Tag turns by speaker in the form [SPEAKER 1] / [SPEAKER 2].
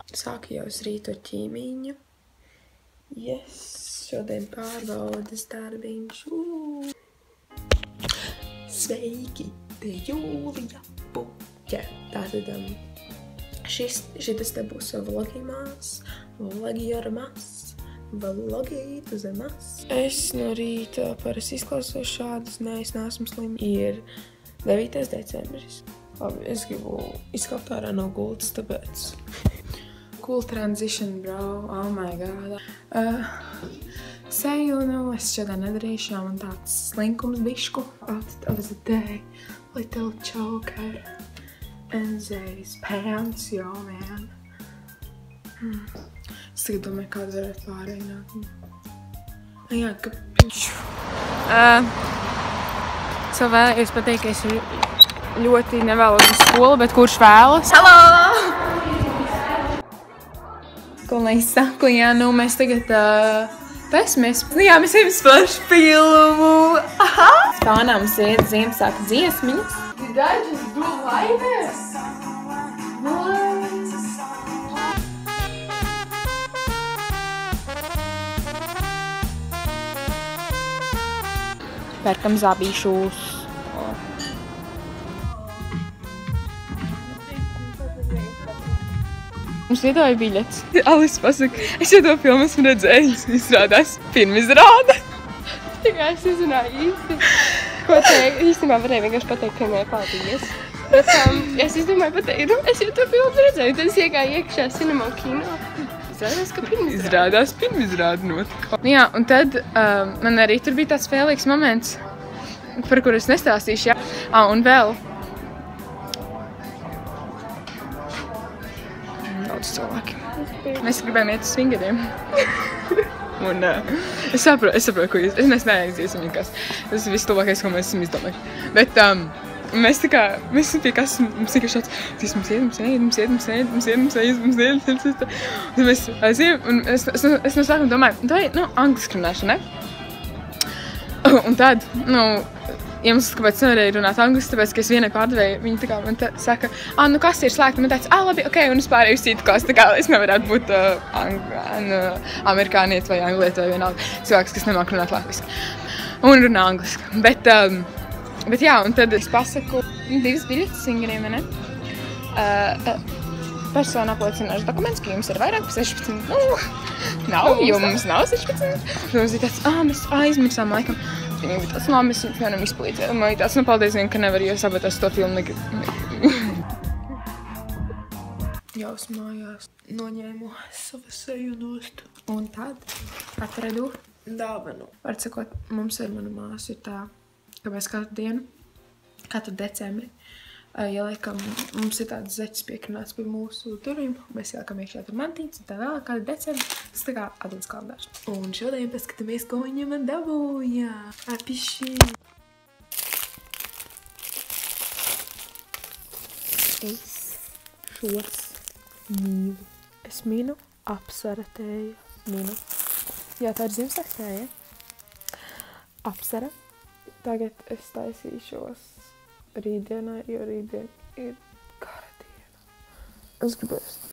[SPEAKER 1] Sāku jau uz rītu ar ķīmiņu. Yes, šodien pārbaudas darbiņš. Sveiki, te Jūlija Puķa. Tātad šitas te būs vlogīt uz emas. Es no rīta parasti izklausos šādus, es neesmu slim. Ir 9. decembris. Labi, es gribu izkāpt ārā no gultas, tāpēc. Cool transition, bro. Oh my god. Seju, es šodien nedarīšu, man tāds slinkums bišku. That was a day. Little choker. And these pants, yo, man. Es tagad domāju, kāds varētu pārēnāt. Jā, ka... Vēlējos pateikt, ka es ļoti nevēlos uz skolu, bet kurš vēlas? Hello! Ko lai es saku, jā, mēs tagad mēs ejam splašu filmu. Spānā mums ir Ziemassvētku dziesmiņas. Did I just do like this? Pērkam zabīšus. Mums iedoja biļets. Alis pasaka, es jau to filmu esmu redzējis. Izrādās pirmizrāde. Tikai es izrunāju īsti. Ko teikt? Īstenībā varēju vienkārši pateikt, ka viņai paldies. Bet es izdomāju pateikt, es jau to filmu redzēju. Tad es iegāju iekšā Cinema kino. Izrādās, ka pirmizrāde. Izrādās pirmizrāde notika. Jā, un tad man arī tur bija tāds spēlīgs moments, par kuru es nestāstīšu, jā. Un vēl. Daudz cilvēki. Mēs gribējām iet uz swingeriem. Un es saprotu, ko jūs... Mēs neaiziesim nekas. Tas ir viss tuvākais, ko mēs esam izdomājuši. Bet mēs pie kas, mums tikai šāds, mums iet. Tad mēs aizījām, un es no sākuma domāju, tā ir, angliski runāšu, ne? Un tad, iemesls, kāpēc nevarēju runāt angliski, tāpēc, ka es vienai pārdevēju, viņa tā kā man saka, kas ir slēgta, man teica, labi, ok, un es pārēju uz citu klasu, tā kā es nevarētu būt amerikāniet vai angliet vai vienalga cilvēks, kas nemāk runāt latviski un runā angliski. Bet jā, un tad es pasaku 2 biļetes singeriem, ne? Persona apliecināšu dokumentus, ka jums ir vairāk par 16. Jums nav 16. Mums ir tāds, mēs aizmirsām laikam. Viņam bija tāds, mēs jums vienam izpalīdzējām. Man ir tāds, paldies vien, ka nevar, jo sabatās to filmu Jau es mājās noņēmu savu seju nost. Un tad atradu dāvanu. Var sakot, mums ar manu māsu ir tā, ka mēs katru dienu, katru decembri, liekam, mums ir tāds zeķis piekrināts pie mūsu durvīm. Mēs ieliekam iekšā tur mantītes, un tā vēl kādu decembri. Tas tā kā advents kalendārs. Un šodien paskatāmies, ko viņa man dabūja. Apišī! Es šos mīlu. Es minu apsara tēju. Minu. Jā, tā ir Ziemassvētku tēja. Apsara. Tagad es taisīšos rītdienai, jo rītdien ir kara diena. Es gribēju